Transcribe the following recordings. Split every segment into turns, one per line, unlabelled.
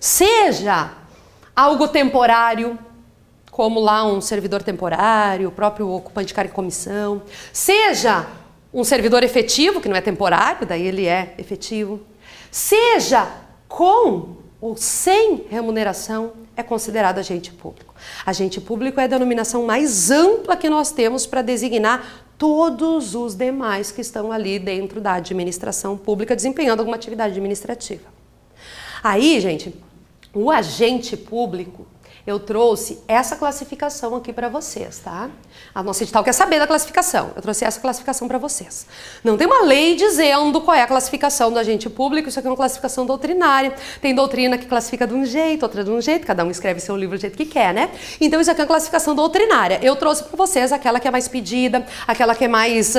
seja algo temporário, como lá um servidor temporário, o próprio ocupante de cargo em comissão, seja um servidor efetivo, que não é temporário, daí ele é efetivo, seja com ou sem remuneração, é considerado agente público. Agente público é a denominação mais ampla que nós temos para designar todos os demais que estão ali dentro da administração pública desempenhando alguma atividade administrativa. Aí, gente, o agente público, eu trouxe essa classificação aqui para vocês, tá? A nossa edital quer saber da classificação. Eu trouxe essa classificação para vocês. Não tem uma lei dizendo qual é a classificação do agente público, isso aqui é uma classificação doutrinária. Tem doutrina que classifica de um jeito, outra de um jeito, cada um escreve seu livro do jeito que quer, né? Então isso aqui é uma classificação doutrinária. Eu trouxe para vocês aquela que é mais pedida, aquela que é mais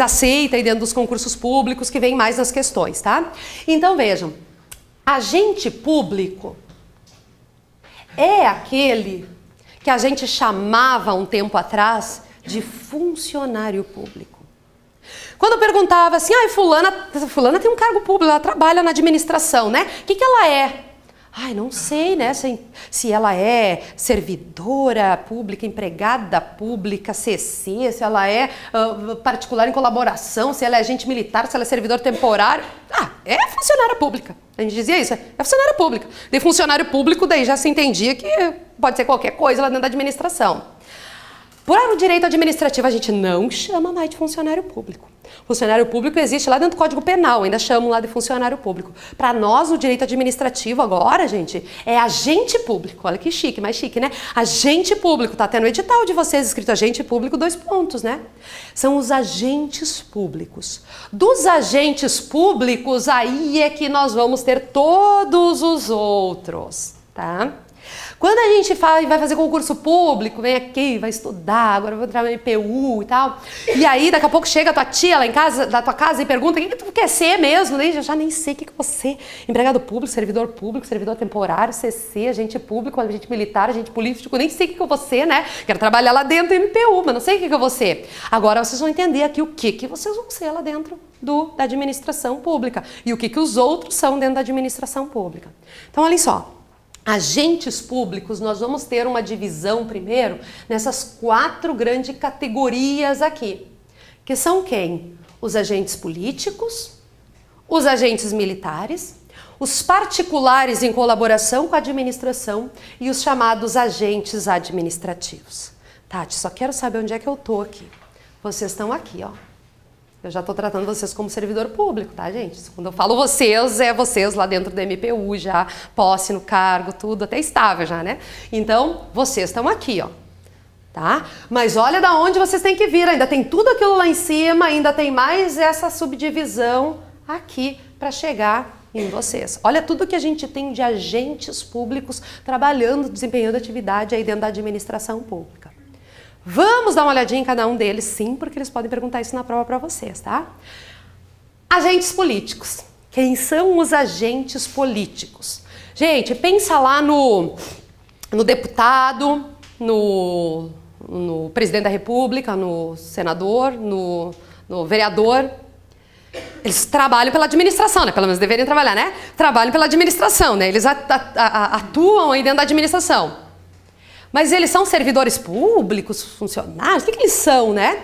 aceita aí dentro dos concursos públicos, que vem mais nas questões, tá? Então vejam, agente público é aquele que a gente chamava um tempo atrás de funcionário público. Quando eu perguntava assim, fulana tem um cargo público, ela trabalha na administração, né? O que ela é? Ai, não sei, né? Se ela é servidora pública, empregada pública, CC, se ela é particular em colaboração, se ela é agente militar, se ela é servidor temporário. É funcionária pública. A gente dizia isso, é funcionária pública. De funcionário público, daí já se entendia que pode ser qualquer coisa lá dentro da administração. Por o direito administrativo, a gente não chama mais de funcionário público. Funcionário público existe lá dentro do Código Penal, ainda chamam lá de funcionário público. Para nós, o direito administrativo agora, gente, é agente público. Olha que chique, mais chique, né? Agente público, tá até no edital de vocês escrito agente público, 2 pontos, né? São os agentes públicos. Dos agentes públicos, aí é que nós vamos ter todos os outros, tá? Quando a gente vai fazer concurso público, vem aqui, vai estudar, agora eu vou entrar no MPU e tal, e aí daqui a pouco chega a tua tia lá em casa, da tua casa e pergunta o que tu quer ser mesmo, daí eu já nem sei o que você, empregado público, servidor temporário, CC, agente público, agente militar, agente político, nem sei o que eu vou ser, né? Quero trabalhar lá dentro do MPU, mas não sei o que eu vou ser. Agora vocês vão entender aqui o que vocês vão ser lá dentro da administração pública e o que os outros são dentro da administração pública. Então, olhem só. Agentes públicos, nós vamos ter uma divisão primeiro nessas 4 grandes categorias aqui, que são quem? Os agentes políticos, os agentes militares, os particulares em colaboração com a administração e os chamados agentes administrativos. Tati, só quero saber onde é que eu tô aqui. Vocês estão aqui, ó. Eu já estou tratando vocês como servidor público, tá, gente? Quando eu falo vocês, é vocês lá dentro do MPU já, posse no cargo, tudo, até estável já, né? Então, vocês estão aqui, ó, tá? Mas olha da onde vocês têm que vir, ainda tem tudo aquilo lá em cima, ainda tem mais essa subdivisão aqui para chegar em vocês. Olha tudo que a gente tem de agentes públicos trabalhando, desempenhando atividade aí dentro da administração pública. Vamos dar uma olhadinha em cada um deles, sim, porque eles podem perguntar isso na prova para vocês, tá? Agentes políticos. Quem são os agentes políticos? Gente, pensa lá no deputado, no presidente da República, no senador, no vereador. Eles trabalham pela administração, né? Pelo menos deveriam trabalhar, né? Trabalham pela administração, né? Eles atuam aí dentro da administração. Mas eles são servidores públicos, funcionários? O que eles são, né?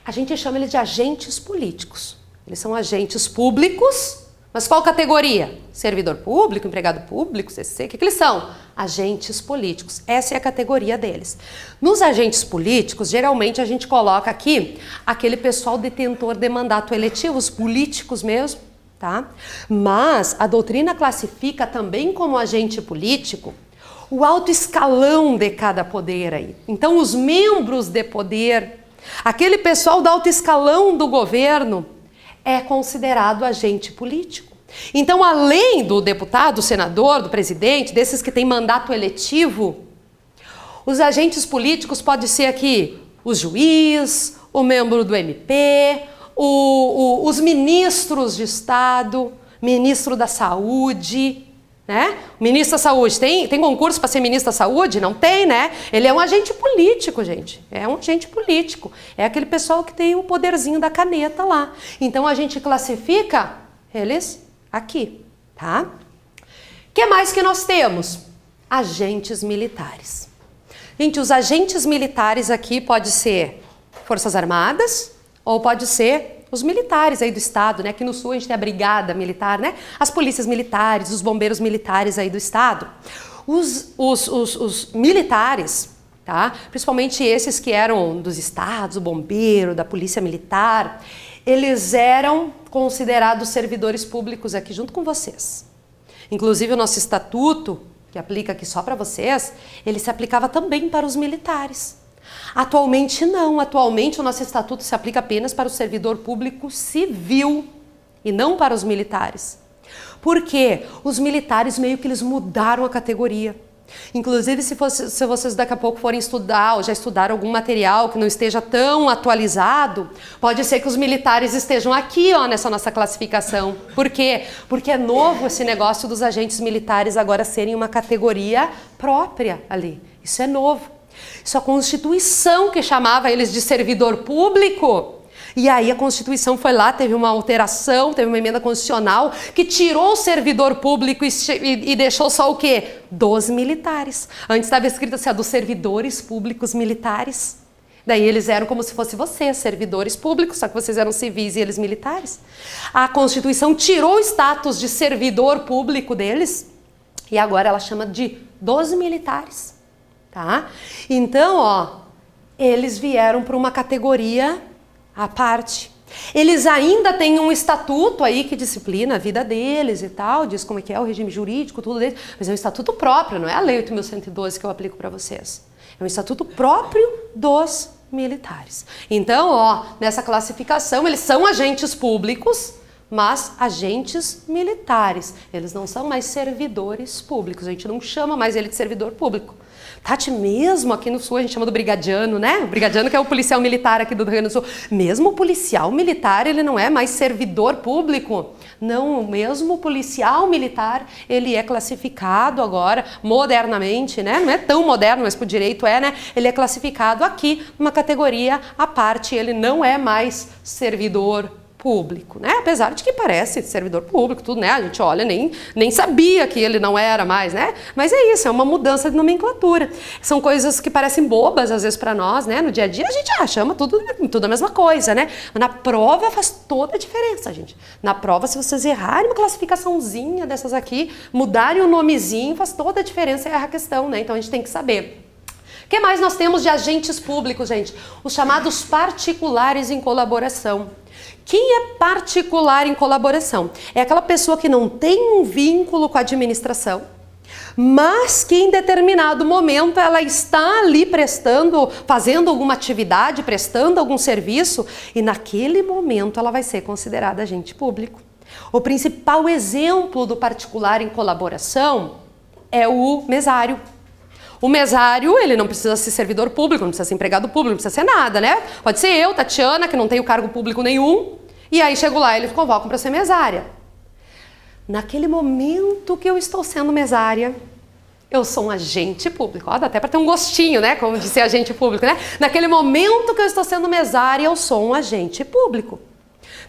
A gente chama eles de agentes políticos. Eles são agentes públicos, mas qual categoria? Servidor público, empregado público, CC, o que eles são? Agentes políticos. Essa é a categoria deles. Nos agentes políticos, geralmente a gente coloca aqui aquele pessoal detentor de mandato eletivo, os políticos mesmo, tá? Mas a doutrina classifica também como agente político o alto escalão de cada poder aí. Então, os membros de poder, aquele pessoal do alto escalão do governo, é considerado agente político. Então, além do deputado, do senador, do presidente, desses que têm mandato eletivo, os agentes políticos podem ser aqui o juiz, o membro do MP, os ministros de Estado, ministro da Saúde, né? O ministro da Saúde, tem concurso para ser ministro da Saúde? Não tem, né? Ele é um agente político, gente. É um agente político. É aquele pessoal que tem o poderzinho da caneta lá. Então, a gente classifica eles aqui, tá? que mais que nós temos? Agentes militares. Gente, os agentes militares aqui pode ser Forças Armadas ou pode ser os militares aí do estado, né? Aqui no sul a gente tem a brigada militar, né? As polícias militares, os bombeiros militares aí do estado. Os militares, tá? Principalmente esses que eram dos estados, o bombeiro, da polícia militar, eles eram considerados servidores públicos aqui junto com vocês. Inclusive o nosso estatuto, que aplica aqui só para vocês, ele se aplicava também para os militares. Atualmente não, atualmente o nosso estatuto se aplica apenas para o servidor público civil e não para os militares. Por quê? Os militares meio que eles mudaram a categoria. Inclusive, se vocês daqui a pouco forem estudar ou já estudaram algum material que não esteja tão atualizado, pode ser que os militares estejam aqui, ó, nessa nossa classificação. Por quê? Porque é novo esse negócio dos agentes militares agora serem uma categoria própria ali. Isso é novo. Isso é a Constituição que chamava eles de servidor público. E aí a Constituição foi lá, teve uma alteração, teve uma emenda constitucional que tirou o servidor público e deixou só o quê? Dos militares. Antes estava escrito assim, dos servidores públicos militares. Daí eles eram como se fosse vocês, servidores públicos, só que vocês eram civis e eles militares. A Constituição tirou o status de servidor público deles e agora ela chama de dos militares. Tá? Então, ó, eles vieram para uma categoria à parte. Eles ainda têm um estatuto aí que disciplina a vida deles e tal, diz como é que é o regime jurídico, tudo deles, mas é um estatuto próprio, não é a Lei 8.112 que eu aplico para vocês. É um estatuto próprio dos militares. Então, ó, nessa classificação, eles são agentes públicos, mas agentes militares. Eles não são mais servidores públicos, a gente não chama mais ele de servidor público. Tati, mesmo aqui no sul a gente chama do brigadiano, né? O brigadiano que é o policial militar aqui do Rio Grande do Sul. Mesmo o policial militar, ele não é mais servidor público. Não, mesmo o policial militar, ele é classificado agora, modernamente, né? Não é tão moderno, mas por direito é, né? Ele é classificado aqui numa categoria à parte, ele não é mais servidor público, né? Apesar de que parece servidor público, tudo, né? A gente olha, nem sabia que ele não era mais, né? Mas é isso, é uma mudança de nomenclatura. São coisas que parecem bobas, às vezes, para nós, né? No dia a dia a gente chama tudo a mesma coisa, né? Mas na prova faz toda a diferença, gente. Na prova, se vocês errarem uma classificaçãozinha dessas aqui, mudarem o nomezinho, faz toda a diferença e erra a questão, né? Então a gente tem que saber. O que mais nós temos de agentes públicos, gente? Os chamados particulares em colaboração. Quem é particular em colaboração? É aquela pessoa que não tem um vínculo com a administração, mas que em determinado momento ela está ali fazendo alguma atividade, prestando algum serviço, e naquele momento ela vai ser considerada agente público. O principal exemplo do particular em colaboração é o mesário. O mesário, ele não precisa ser servidor público, não precisa ser empregado público, não precisa ser nada, né? Pode ser eu, Tatiana, que não tenho cargo público nenhum, e aí chego lá e eles convocam para ser mesária. Naquele momento que eu estou sendo mesária, eu sou um agente público. Ó, dá até para ter um gostinho, né? Como de ser agente público, né? Naquele momento que eu estou sendo mesária, eu sou um agente público.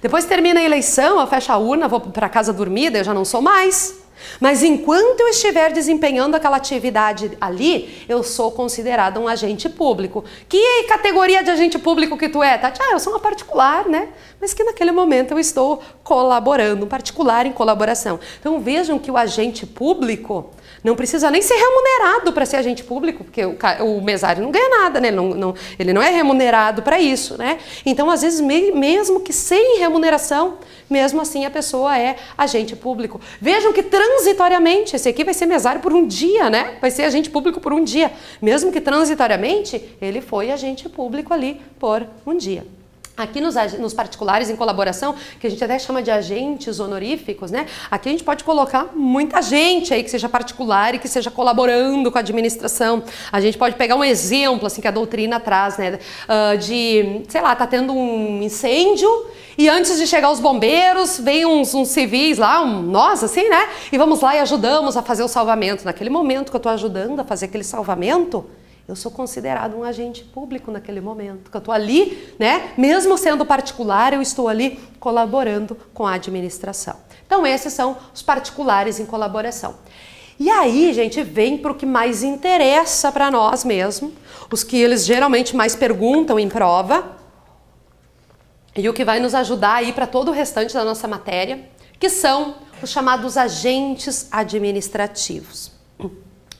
Depois termina a eleição, eu fecho a urna, vou para casa dormir, daí eu já não sou mais. Mas enquanto eu estiver desempenhando aquela atividade ali, eu sou considerada um agente público. Que categoria de agente público que tu é, Tati? Eu sou uma particular, né? Mas que naquele momento eu estou colaborando, um particular em colaboração. Então vejam que o agente público não precisa nem ser remunerado para ser agente público, porque o mesário não ganha nada, né? Ele não é remunerado para isso, né? Então, às vezes, mesmo que sem remuneração, mesmo assim a pessoa é agente público. Vejam que transitoriamente, esse aqui vai ser mesário por um dia, né? Vai ser agente público por um dia. Mesmo que transitoriamente, ele foi agente público ali por um dia. Aqui nos particulares em colaboração, que a gente até chama de agentes honoríficos, né? Aqui a gente pode colocar muita gente aí que seja particular e que seja colaborando com a administração. A gente pode pegar um exemplo, assim, que a doutrina traz, né? Sei lá, tá tendo um incêndio e antes de chegar os bombeiros, vem uns civis lá, nós, assim, né? E vamos lá e ajudamos a fazer o salvamento. Naquele momento que eu tô ajudando a fazer aquele salvamento, eu sou considerado um agente público naquele momento, que eu estou ali, né? Mesmo sendo particular, eu estou ali colaborando com a administração. Então, esses são os particulares em colaboração. E aí, gente, vem para o que mais interessa para nós mesmo, os que eles geralmente mais perguntam em prova, e o que vai nos ajudar aí para todo o restante da nossa matéria, que são os chamados agentes administrativos.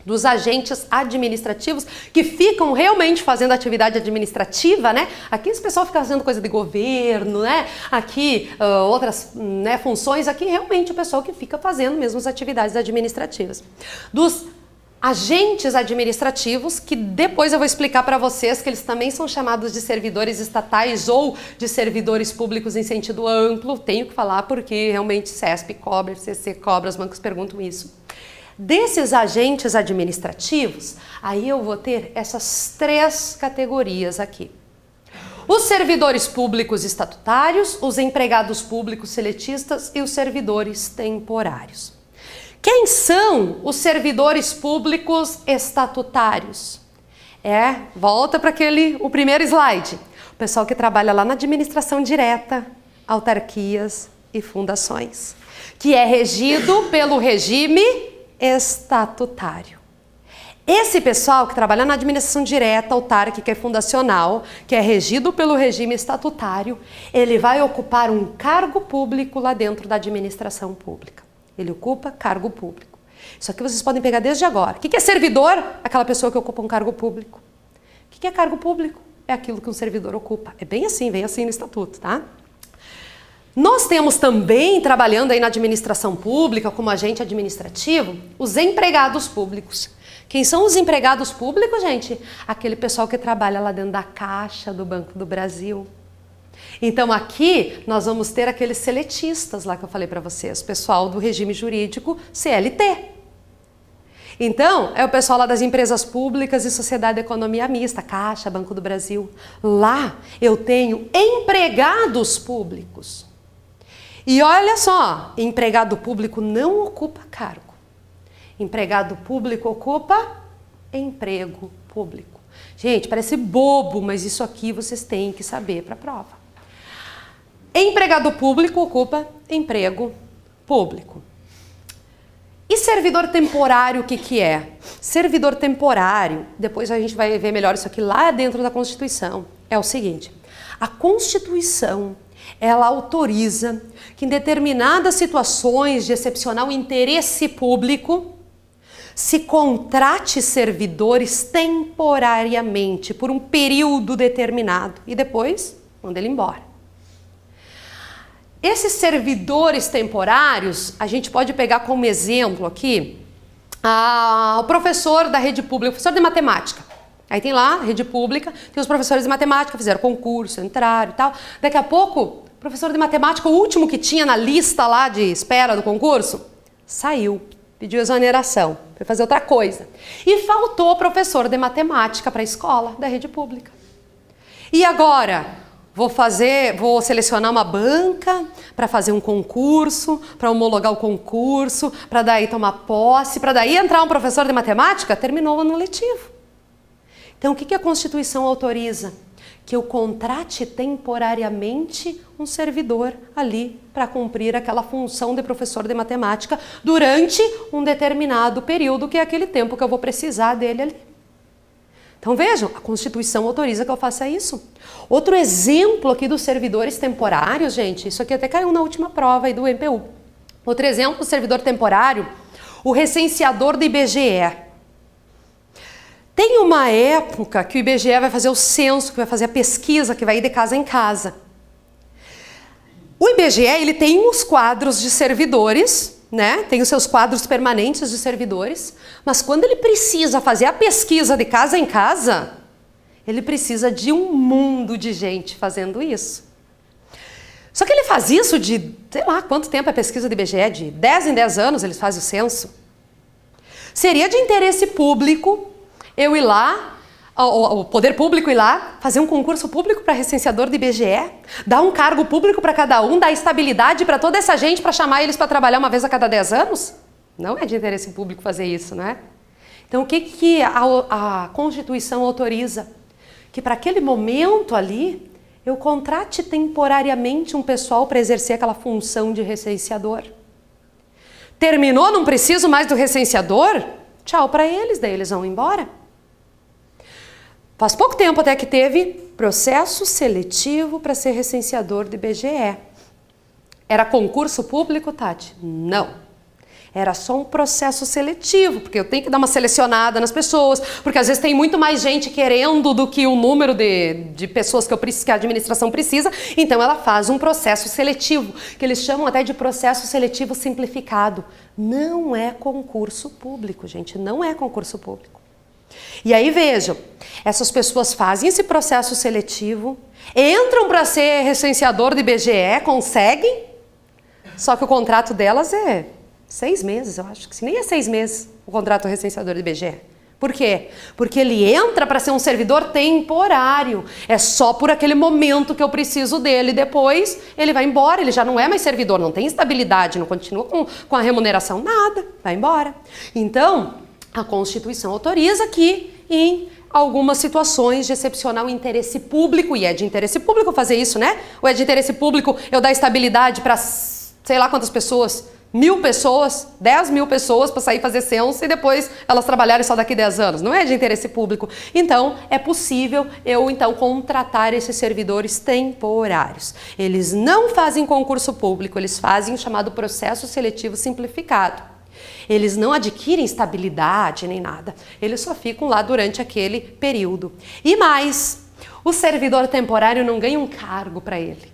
Dos agentes administrativos que ficam realmente fazendo atividade administrativa, né? Aqui esse pessoal fica fazendo coisa de governo, né? Aqui outras funções, aqui realmente o pessoal que fica fazendo mesmo as atividades administrativas. Dos agentes administrativos, que depois eu vou explicar para vocês que eles também são chamados de servidores estatais ou de servidores públicos em sentido amplo, tenho que falar porque realmente CESP cobra, FCC cobra, os bancos perguntam isso. Desses agentes administrativos, aí eu vou ter essas 3 categorias aqui. Os servidores públicos estatutários, os empregados públicos seletistas e os servidores temporários. Quem são os servidores públicos estatutários? Volta para o primeiro slide. O pessoal que trabalha lá na administração direta, autarquias e fundações, que é regido pelo regime estatutário. Esse pessoal que trabalha na administração direta, autárquica e fundacional, que é regido pelo regime estatutário, ele vai ocupar um cargo público lá dentro da administração pública. Ele ocupa cargo público. Isso aqui vocês podem pegar desde agora. O que é servidor? Aquela pessoa que ocupa um cargo público. O que é cargo público? É aquilo que um servidor ocupa. É bem assim, vem assim no estatuto, tá? Nós temos também, trabalhando aí na administração pública, como agente administrativo, os empregados públicos. Quem são os empregados públicos, gente? Aquele pessoal que trabalha lá dentro da Caixa do Banco do Brasil. Então aqui nós vamos ter aqueles seletistas lá que eu falei para vocês, pessoal do regime jurídico CLT. Então, é o pessoal lá das empresas públicas e sociedade de economia mista, Caixa, Banco do Brasil. Lá eu tenho empregados públicos. E olha só, empregado público não ocupa cargo. Empregado público ocupa emprego público. Gente, parece bobo, mas isso aqui vocês têm que saber para a prova. Empregado público ocupa emprego público. E servidor temporário, o que é? Servidor temporário, depois a gente vai ver melhor isso aqui lá dentro da Constituição, é o seguinte: a Constituição, ela autoriza que em determinadas situações de excepcional interesse público se contrate servidores temporariamente por um período determinado e depois manda ele embora. Esses servidores temporários, a gente pode pegar como exemplo aqui o professor da rede pública, o professor de matemática. Aí tem lá, rede pública, tem os professores de matemática, fizeram concurso, entraram e tal. Daqui a pouco, o professor de matemática, o último que tinha na lista lá de espera do concurso, saiu, pediu exoneração, foi fazer outra coisa. E faltou professor de matemática para a escola da rede pública. E agora, vou selecionar uma banca para fazer um concurso, para homologar o concurso, para daí tomar posse, para daí entrar um professor de matemática, terminou o ano letivo. Então, o que a Constituição autoriza? Que eu contrate temporariamente um servidor ali para cumprir aquela função de professor de matemática durante um determinado período, que é aquele tempo que eu vou precisar dele ali. Então, vejam, a Constituição autoriza que eu faça isso. Outro exemplo aqui dos servidores temporários, gente, isso aqui até caiu na última prova aí do MPU. Outro exemplo do servidor temporário, o recenseador do IBGE. Tem uma época que o IBGE vai fazer o censo, que vai fazer a pesquisa, que vai ir de casa em casa. O IBGE, ele tem uns quadros de servidores, né? Tem os seus quadros permanentes de servidores, mas quando ele precisa fazer a pesquisa de casa em casa, ele precisa de um mundo de gente fazendo isso. Só que ele faz isso de, sei lá, quanto tempo é a pesquisa do IBGE? De 10 em 10 anos eles fazem o censo. Seria de interesse público eu ir lá, o poder público ir lá, fazer um concurso público para recenseador do IBGE, dar um cargo público para cada um, dar estabilidade para toda essa gente para chamar eles para trabalhar uma vez a cada 10 anos? Não é de interesse público fazer isso, né? Então, o que a Constituição autoriza? Que para aquele momento ali, eu contrate temporariamente um pessoal para exercer aquela função de recenseador. Terminou, não preciso mais do recenseador? Tchau para eles, daí eles vão embora. Faz pouco tempo até que teve processo seletivo para ser recenseador do IBGE. Era concurso público, Tati? Não. Era só um processo seletivo, porque eu tenho que dar uma selecionada nas pessoas, porque às vezes tem muito mais gente querendo do que o número de pessoas que a administração precisa, então ela faz um processo seletivo, que eles chamam até de processo seletivo simplificado. Não é concurso público, gente, não é concurso público. E aí vejam, essas pessoas fazem esse processo seletivo, entram para ser recenseador do IBGE, conseguem, só que o contrato delas é 6 meses, eu acho que nem é 6 meses o contrato recenseador do IBGE. Por quê? Porque ele entra para ser um servidor temporário. É só por aquele momento que eu preciso dele. Depois ele vai embora, ele já não é mais servidor, não tem estabilidade, não continua com a remuneração, nada, vai embora. Então, a Constituição autoriza que em algumas situações de excepcional interesse público, e é de interesse público fazer isso, né? Ou é de interesse público eu dar estabilidade para sei lá quantas pessoas, 1.000 pessoas, 10.000 pessoas para sair fazer censo e depois elas trabalharem só daqui 10 anos. Não é de interesse público. Então, é possível eu, então, contratar esses servidores temporários. Eles não fazem concurso público, eles fazem o chamado processo seletivo simplificado. Eles não adquirem estabilidade nem nada. Eles só ficam lá durante aquele período. E mais, o servidor temporário não ganha um cargo para ele.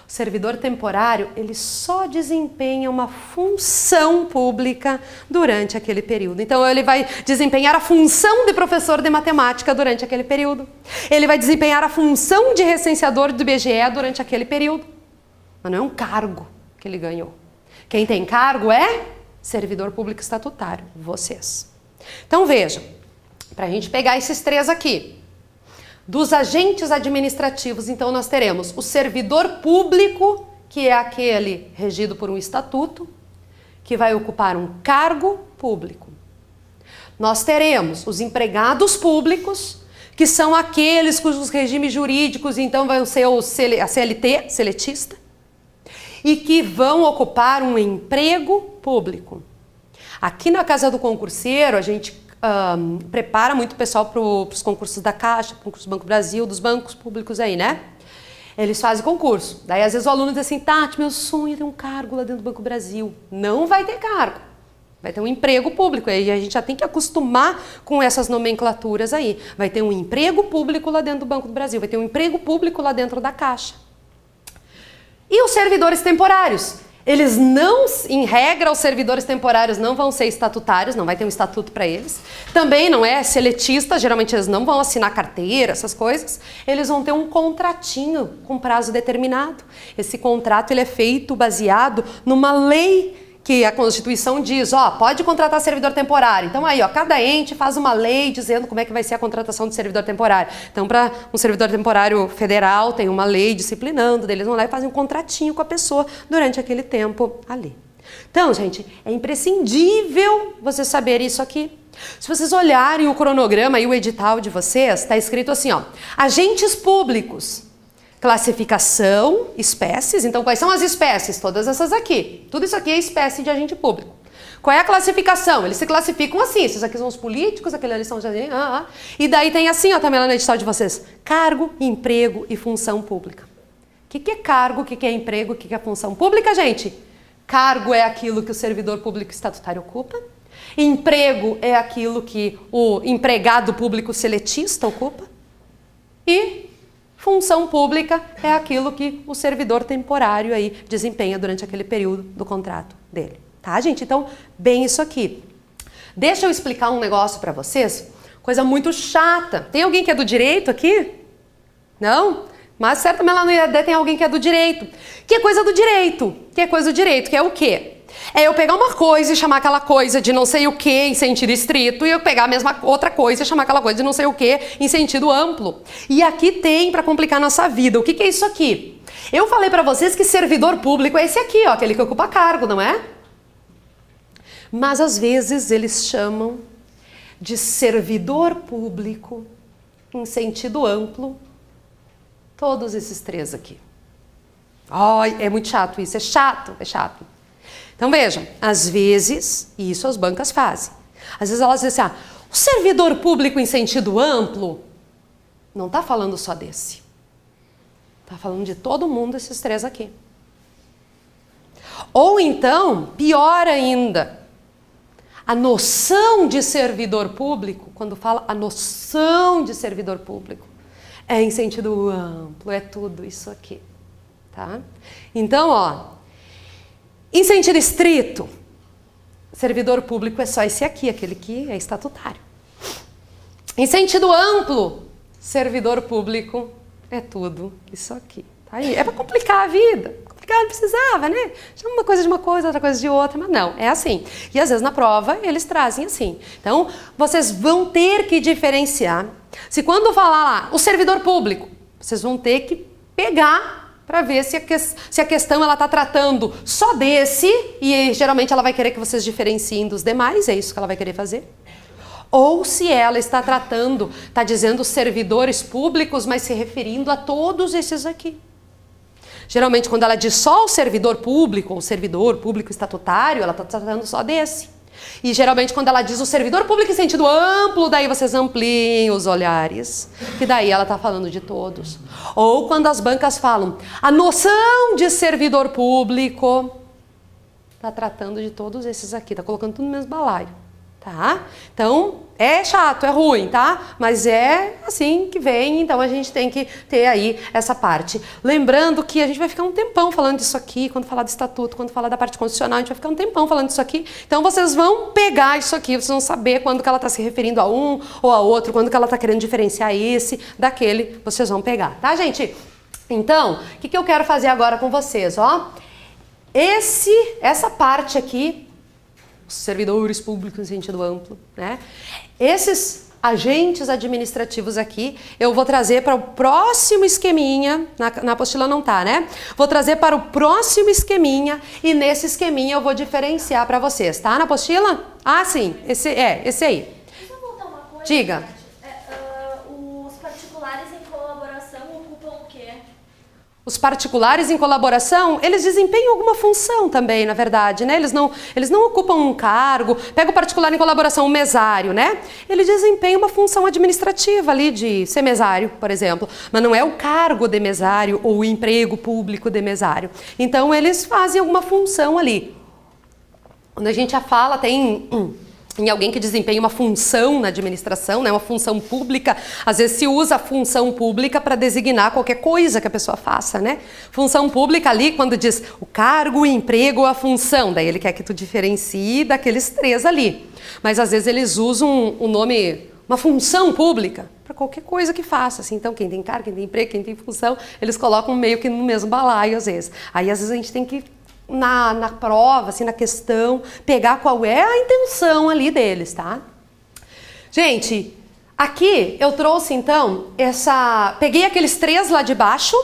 O servidor temporário, ele só desempenha uma função pública durante aquele período. Então, ele vai desempenhar a função de professor de matemática durante aquele período. Ele vai desempenhar a função de recenseador do IBGE durante aquele período. Mas não é um cargo que ele ganhou. Quem tem cargo é servidor público estatutário, vocês. Então, vejam, para a gente pegar esses 3 aqui. Dos agentes administrativos, então, nós teremos o servidor público, que é aquele regido por um estatuto, que vai ocupar um cargo público. Nós teremos os empregados públicos, que são aqueles cujos regimes jurídicos, então, vão ser a CLT, seletista, e que vão ocupar um emprego público. Aqui na Casa do Concurseiro, a gente prepara muito pessoal para os concursos da Caixa, concurso do Banco do Brasil, dos bancos públicos aí, né? Eles fazem concurso. Daí, às vezes, o aluno diz assim, Tati, meu sonho é ter um cargo lá dentro do Banco do Brasil. Não vai ter cargo. Vai ter um emprego público. E a gente já tem que acostumar com essas nomenclaturas aí. Vai ter um emprego público lá dentro do Banco do Brasil. Vai ter um emprego público lá dentro da Caixa. E os servidores temporários? Eles não, em regra, os servidores temporários não vão ser estatutários, não vai ter um estatuto para eles. Também não é seletista, geralmente eles não vão assinar carteira, essas coisas. Eles vão ter um contratinho com prazo determinado. Esse contrato ele é feito baseado numa lei que a Constituição diz, ó, pode contratar servidor temporário. Então aí, ó, cada ente faz uma lei dizendo como é que vai ser a contratação de servidor temporário. Então, para um servidor temporário federal, tem uma lei disciplinando, eles vão lá e fazem um contratinho com a pessoa durante aquele tempo ali. Então, gente, é imprescindível vocês saberem isso aqui. Se vocês olharem o cronograma e o edital de vocês, está escrito assim, ó, agentes públicos. Classificação, espécies. Então, quais são as espécies? Todas essas aqui. Tudo isso aqui é espécie de agente público. Qual é a classificação? Eles se classificam assim. Esses aqui são os políticos, aqueles ali são os... E daí tem assim, ó, também lá no edital de vocês. Cargo, emprego e função pública. O que é cargo, o que é emprego, o que é função pública, gente? Cargo é aquilo que o servidor público estatutário ocupa. Emprego é aquilo que o empregado público seletista ocupa. E função pública é aquilo que o servidor temporário aí desempenha durante aquele período do contrato dele. Tá, gente? Então, bem isso aqui. Deixa eu explicar um negócio para vocês, coisa muito chata. Tem alguém que é do direito aqui? Não? Mas certamente lá no IAD tem alguém que é do direito. Que é coisa do direito? Que é coisa do direito? Que é o quê? É eu pegar uma coisa e chamar aquela coisa de não sei o que em sentido estrito e eu pegar a mesma outra coisa e chamar aquela coisa de não sei o que em sentido amplo. E aqui tem para complicar a nossa vida. O que é isso aqui? Eu falei para vocês que servidor público é esse aqui, ó, aquele que ocupa cargo, não é? Mas às vezes eles chamam de servidor público em sentido amplo todos esses 3 aqui. Ai, é muito chato isso, é chato, é chato. Então vejam, às vezes, isso as bancas fazem. Às vezes elas dizem assim, o servidor público em sentido amplo não está falando só desse. Está falando de todo mundo, esses três aqui. Ou então, pior ainda, a noção de servidor público, quando fala a noção de servidor público, é em sentido amplo, é tudo isso aqui, tá? Então, em sentido estrito, servidor público é só esse aqui, aquele que é estatutário. Em sentido amplo, servidor público é tudo isso aqui, tá? É para complicar a vida. Não precisava, né? Chama uma coisa de uma coisa, outra coisa de outra, mas não, é assim. E às vezes na prova eles trazem assim. Então, vocês vão ter que diferenciar. Se quando falar lá, o servidor público, vocês vão ter que pegar para ver se a questão ela está tratando só desse, e geralmente ela vai querer que vocês diferenciem dos demais, é isso que ela vai querer fazer. Ou se ela está tratando, está dizendo servidores públicos, mas se referindo a todos esses aqui. Geralmente, quando ela diz só o servidor público, ou servidor público estatutário, ela está tratando só desse. E geralmente, quando ela diz o servidor público em sentido amplo, daí vocês ampliem os olhares, que daí ela está falando de todos. Ou quando as bancas falam, a noção de servidor público está tratando de todos esses aqui, está colocando tudo no mesmo balaio. Tá? Então, é chato, é ruim, tá? Mas é assim que vem, então a gente tem que ter aí essa parte. Lembrando que a gente vai ficar um tempão falando disso aqui, quando falar do estatuto, quando falar da parte constitucional, a gente vai ficar um tempão falando disso aqui. Então, vocês vão pegar isso aqui, vocês vão saber quando que ela está se referindo a um ou a outro, quando que ela está querendo diferenciar esse daquele, vocês vão pegar, tá, gente? Então, o que eu quero fazer agora com vocês, essa parte aqui, servidores públicos em sentido amplo, né? Esses agentes administrativos aqui, eu vou trazer para o próximo esqueminha, na apostila não tá, né? Vou trazer para o próximo esqueminha e nesse esqueminha eu vou diferenciar para vocês, tá? Na apostila? Ah, sim, esse aí.
Deixa eu voltar uma coisa.
Diga.
Os particulares em colaboração ocupam o quê?
Os particulares em colaboração, eles desempenham alguma função também, na verdade, né? Eles não ocupam um cargo. Pega o particular em colaboração, o mesário, né? Ele desempenha uma função administrativa ali de ser mesário, por exemplo. Mas não é o cargo de mesário ou o emprego público de mesário. Então, eles fazem alguma função ali. Quando a gente já fala, tem em alguém que desempenha uma função na administração, né, uma função pública, às vezes se usa a função pública para designar qualquer coisa que a pessoa faça, né? Função pública ali, quando diz o cargo, o emprego ou a função, daí ele quer que tu diferencie daqueles três ali. Mas às vezes eles usam o nome, uma função pública, para qualquer coisa que faça. Assim. Então, quem tem cargo, quem tem emprego, quem tem função, eles colocam meio que no mesmo balaio, às vezes. Aí, às vezes, a gente tem que na prova, assim, na questão, pegar qual é a intenção ali deles, tá? Gente, aqui eu trouxe, então, peguei aqueles três lá de baixo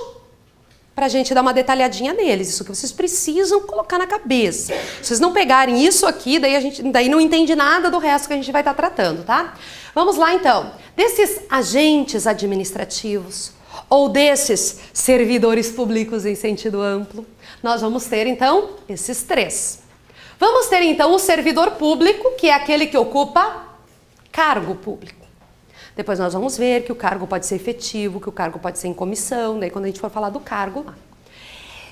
pra gente dar uma detalhadinha neles, isso que vocês precisam colocar na cabeça. Se vocês não pegarem isso aqui, daí não entende nada do resto que a gente vai estar tratando, tá? Vamos lá, então. Desses agentes administrativos ou desses servidores públicos em sentido amplo, nós vamos ter, então, esses três. Vamos ter, então, o servidor público, que é aquele que ocupa cargo público. Depois nós vamos ver que o cargo pode ser efetivo, que o cargo pode ser em comissão, daí quando a gente for falar do cargo lá.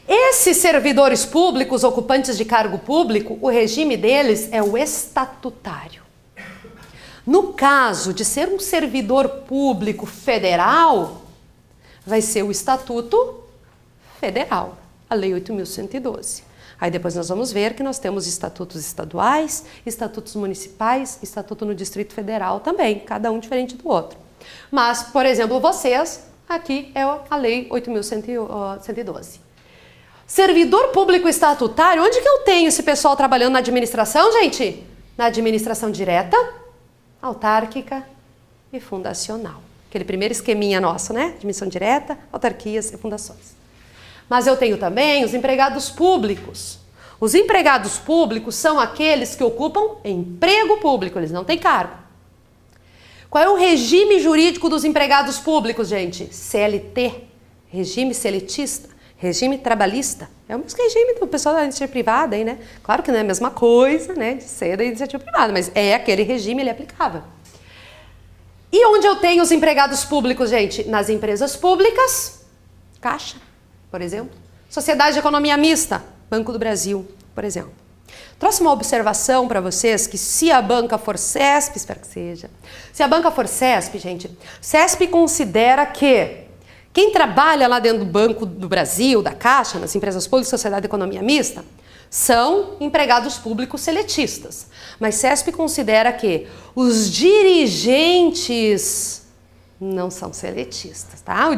Esses servidores públicos, ocupantes de cargo público, o regime deles é o estatutário. No caso de ser um servidor público federal, vai ser o Estatuto Federal, a Lei 8.112. Aí depois nós vamos ver que nós temos estatutos estaduais, estatutos municipais, estatuto no Distrito Federal também, cada um diferente do outro. Mas, por exemplo, vocês, aqui é a Lei 8.112. Servidor público estatutário, onde que eu tenho esse pessoal trabalhando na administração, gente? Na administração direta, autárquica e fundacional. Aquele primeiro esqueminha nosso, né? Admissão direta, autarquias e fundações. Mas eu tenho também os empregados públicos. Os empregados públicos são aqueles que ocupam emprego público, eles não têm cargo. Qual é o regime jurídico dos empregados públicos, gente? CLT, regime seletista. Regime trabalhista é o mesmo regime do pessoal da iniciativa privada, aí, né? Claro que não é a mesma coisa, né, de ser da iniciativa privada, mas é aquele regime, ele é aplicável. E onde eu tenho os empregados públicos, gente? Nas empresas públicas, Caixa, por exemplo. Sociedade de Economia Mista, Banco do Brasil, por exemplo. Trouxe uma observação para vocês que se a banca for CESP, espero que seja, se a banca for CESP, gente, CESP considera que quem trabalha lá dentro do Banco do Brasil, da Caixa, nas empresas públicas, Sociedade de Economia Mista, são empregados públicos seletistas. Mas CESP considera que os dirigentes não são seletistas, tá?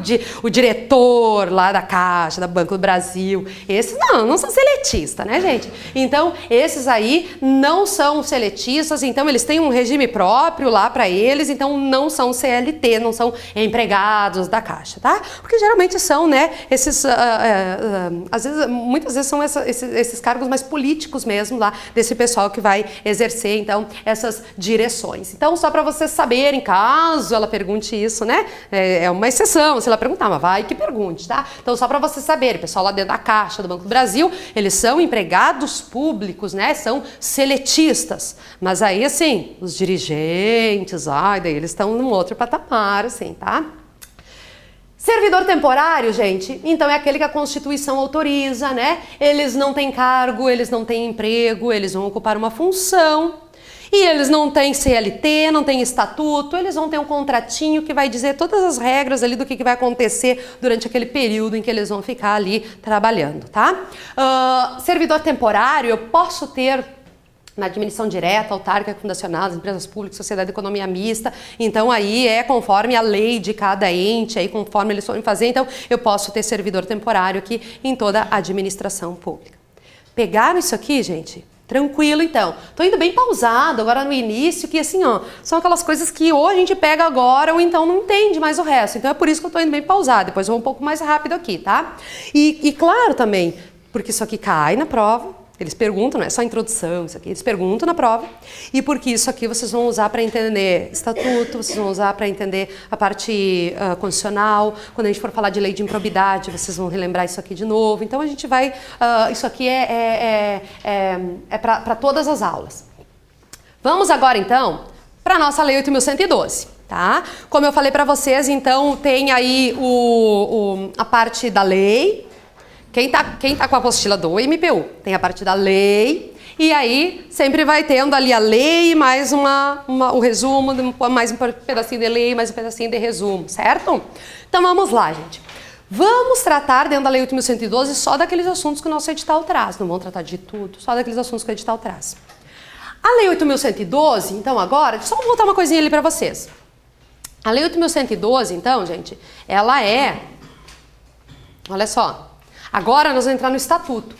O diretor lá da Caixa, do Banco do Brasil, esses não são seletistas, né, gente? Então, esses aí não são seletistas, então eles têm um regime próprio lá para eles, então não são CLT, não são empregados da Caixa, tá? Porque geralmente são, né, esses, às vezes, muitas vezes são esses cargos mais políticos mesmo lá, desse pessoal que vai exercer, então, essas direções. Então, só para vocês saberem, caso ela pergunte isso, né? É uma exceção, se ela perguntar, mas vai que pergunte, tá? Então, só para vocês saberem, pessoal lá dentro da Caixa, do Banco do Brasil, eles são empregados públicos, né? São seletistas. Mas aí, assim, os dirigentes, daí eles estão num outro patamar, assim, tá? Servidor temporário, gente, então é aquele que a Constituição autoriza, né? Eles não têm cargo, eles não têm emprego, eles vão ocupar uma função. E eles não têm CLT, não têm estatuto, eles vão ter um contratinho que vai dizer todas as regras ali do que vai acontecer durante aquele período em que eles vão ficar ali trabalhando, tá? Servidor temporário, eu posso ter na admissão direta, autárquica, fundacional, das empresas públicas, sociedade de economia mista, então aí é conforme a lei de cada ente, aí conforme eles forem fazer, então eu posso ter servidor temporário aqui em toda a administração pública. Pegaram isso aqui, gente? Tranquilo, então. Tô indo bem pausado agora no início, que assim, ó, são aquelas coisas que ou a gente pega agora ou então não entende mais o resto. Então é por isso que eu tô indo bem pausado. Depois eu vou um pouco mais rápido aqui, tá? E claro também, porque isso aqui cai na prova. Eles perguntam, não é só introdução, isso aqui, eles perguntam na prova. E porque isso aqui vocês vão usar para entender estatuto, vocês vão usar para entender a parte constitucional. Quando a gente for falar de lei de improbidade, vocês vão relembrar isso aqui de novo. Então a gente vai, isso aqui é para todas as aulas. Vamos agora então para a nossa lei 8.112. Tá? Como eu falei para vocês, então tem aí a parte da lei. Quem tá com a apostila do MPU tem a parte da lei e aí sempre vai tendo ali a lei mais o resumo, mais um pedacinho de lei, mais um pedacinho de resumo, certo? Então vamos lá, gente. Vamos tratar dentro da lei 8.112 só daqueles assuntos que o nosso edital traz, não vamos tratar de tudo, só daqueles assuntos que o edital traz. A lei 8.112, então agora, só vou voltar uma coisinha ali para vocês. A lei 8.112, então, gente, ela é, olha só, agora nós vamos entrar no estatuto.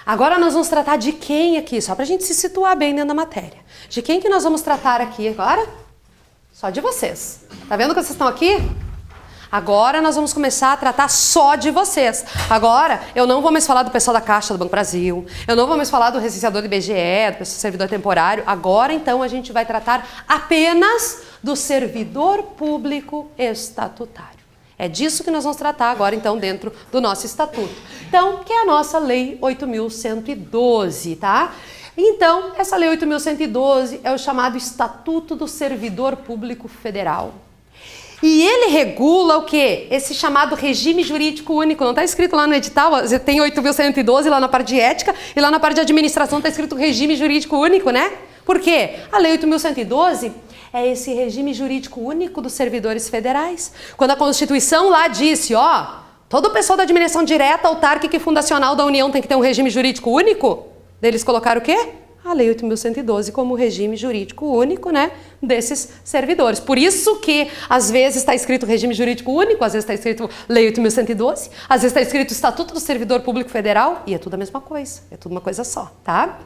Agora nós vamos tratar de quem aqui, só para a gente se situar bem dentro da matéria. De quem que nós vamos tratar aqui agora? Só de vocês. Tá vendo que vocês estão aqui? Agora nós vamos começar a tratar só de vocês. Agora eu não vou mais falar do pessoal da Caixa do Banco do Brasil, eu não vou mais falar do recenseador do IBGE, do pessoal do servidor temporário. Agora então a gente vai tratar apenas do servidor público estatutário. É disso que nós vamos tratar agora, então, dentro do nosso estatuto. Então, que é a nossa Lei 8.112, tá? Então, essa Lei 8.112 é o chamado Estatuto do Servidor Público Federal. E ele regula o quê? Esse chamado regime jurídico único. Não está escrito lá no edital? Você tem 8.112 lá na parte de ética e lá na parte de administração está escrito regime jurídico único, né? Por quê? A Lei 8.112 é esse regime jurídico único dos servidores federais. Quando a Constituição lá disse, ó, todo pessoal da administração direta, autárquica e fundacional da União tem que ter um regime jurídico único, eles colocaram o quê? A Lei 8.112 como regime jurídico único, né, desses servidores. Por isso que às vezes está escrito regime jurídico único, às vezes está escrito Lei 8.112, às vezes está escrito Estatuto do Servidor Público Federal, e é tudo a mesma coisa, é tudo uma coisa só, tá?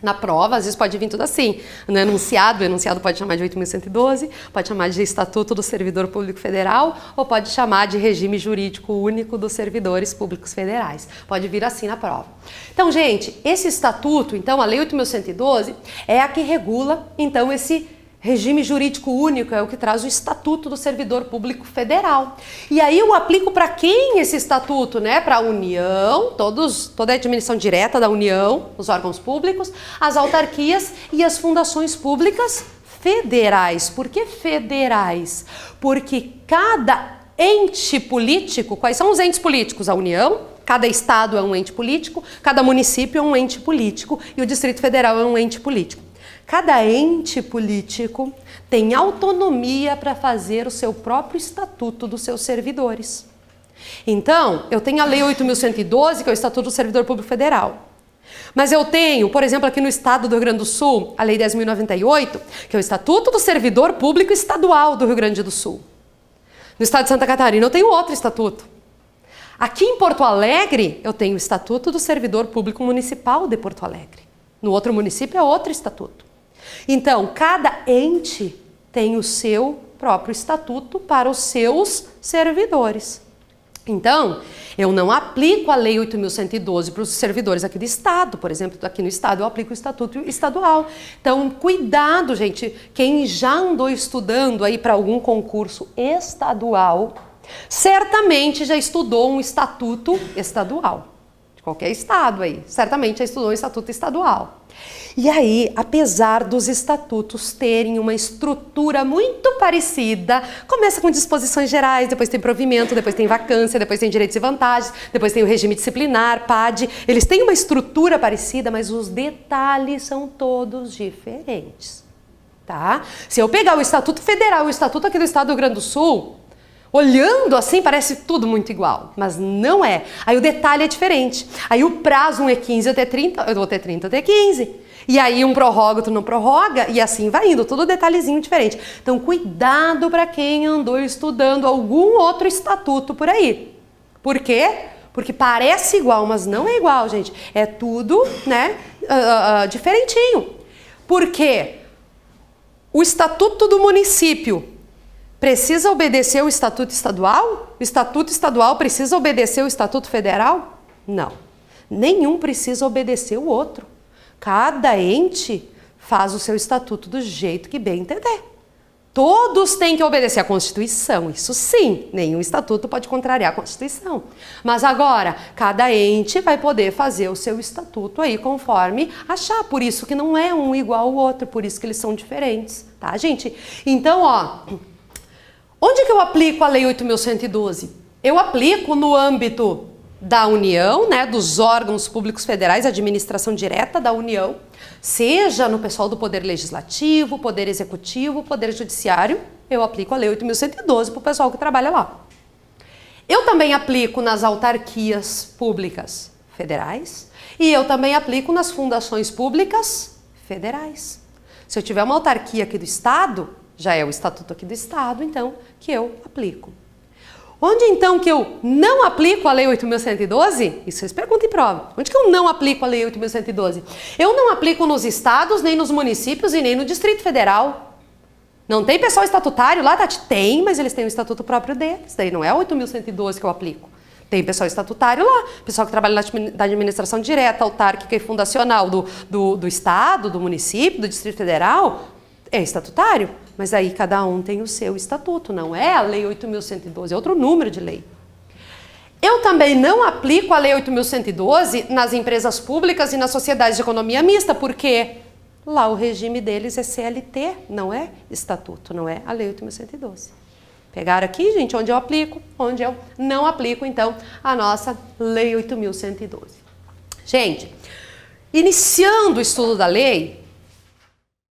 Na prova, às vezes pode vir tudo assim, no enunciado, o enunciado pode chamar de 8.112, pode chamar de Estatuto do Servidor Público Federal, ou pode chamar de Regime Jurídico Único dos Servidores Públicos Federais. Pode vir assim na prova. Então, gente, esse estatuto, então, a Lei 8.112, é a que regula, então, esse Regime jurídico único é o que traz o Estatuto do Servidor Público Federal. E aí eu aplico para quem esse estatuto, né? Para a União, toda a administração direta da União, os órgãos públicos, as autarquias e as fundações públicas federais. Por que federais? Porque cada ente político, quais são os entes políticos? A União, cada estado é um ente político, cada município é um ente político e o Distrito Federal é um ente político. Cada ente político tem autonomia para fazer o seu próprio estatuto dos seus servidores. Então, eu tenho a Lei 8.112, que é o Estatuto do Servidor Público Federal. Mas eu tenho, por exemplo, aqui no estado do Rio Grande do Sul, a Lei 10.098, que é o Estatuto do Servidor Público Estadual do Rio Grande do Sul. No estado de Santa Catarina, eu tenho outro estatuto. Aqui em Porto Alegre, eu tenho o Estatuto do Servidor Público Municipal de Porto Alegre. No outro município é outro estatuto. Então, cada ente tem o seu próprio estatuto para os seus servidores. Então, eu não aplico a Lei 8.112 para os servidores aqui do Estado. Por exemplo, aqui no Estado eu aplico o Estatuto Estadual. Então, cuidado, gente. Quem já andou estudando aí para algum concurso estadual, certamente já estudou um Estatuto Estadual. De qualquer estado aí, certamente já estudou um Estatuto Estadual. E aí, apesar dos estatutos terem uma estrutura muito parecida, começa com disposições gerais, depois tem provimento, depois tem vacância, depois tem direitos e vantagens, depois tem o regime disciplinar, PAD. Eles têm uma estrutura parecida, mas os detalhes são todos diferentes, tá? Se eu pegar o Estatuto Federal e o Estatuto aqui do Estado do Rio Grande do Sul, olhando assim parece tudo muito igual, mas não é. Aí o detalhe é diferente. Aí o prazo, um é 15, outro é 30, eu vou ter 30, outro é 15. E aí um prorroga, outro não prorroga, e assim vai indo, tudo detalhezinho diferente. Então cuidado para quem andou estudando algum outro estatuto por aí. Por quê? Porque parece igual, mas não é igual, gente. É tudo, né, diferentinho. Por quê? O estatuto do município precisa obedecer o Estatuto Estadual? O Estatuto Estadual precisa obedecer o Estatuto Federal? Não. Nenhum precisa obedecer o outro. Cada ente faz o seu estatuto do jeito que bem entender. Todos têm que obedecer à Constituição, isso sim, nenhum estatuto pode contrariar a Constituição. Mas agora, cada ente vai poder fazer o seu estatuto aí conforme achar, por isso que não é um igual ao outro, por isso que eles são diferentes, tá, gente? Então, ó, onde que eu aplico a Lei 8.112? Eu aplico no âmbito da União, né, dos órgãos públicos federais, administração direta da União, seja no pessoal do Poder Legislativo, Poder Executivo, Poder Judiciário, eu aplico a Lei 8.112 para o pessoal que trabalha lá. Eu também aplico nas autarquias públicas federais e eu também aplico nas fundações públicas federais. Se eu tiver uma autarquia aqui do Estado, já é o Estatuto aqui do Estado, então, que eu aplico. Onde então que eu não aplico a Lei 8.112? Isso vocês perguntam em prova. Onde que eu não aplico a Lei 8.112? Eu não aplico nos estados, nem nos municípios e nem no Distrito Federal. Não tem pessoal estatutário lá, Tati? Tem, mas eles têm o estatuto próprio deles. Daí não é 8.112 que eu aplico. Tem pessoal estatutário lá, pessoal que trabalha na administração direta, autárquica e fundacional do estado, do município, do Distrito Federal, é estatutário. Mas aí cada um tem o seu estatuto, não é a Lei 8.112, é outro número de lei. Eu também não aplico a Lei 8.112 nas empresas públicas e nas sociedades de economia mista, porque lá o regime deles é CLT, não é estatuto, não é a Lei 8.112. Pegaram aqui, gente, onde eu aplico, onde eu não aplico, então, a nossa Lei 8.112. Gente, iniciando o estudo da lei,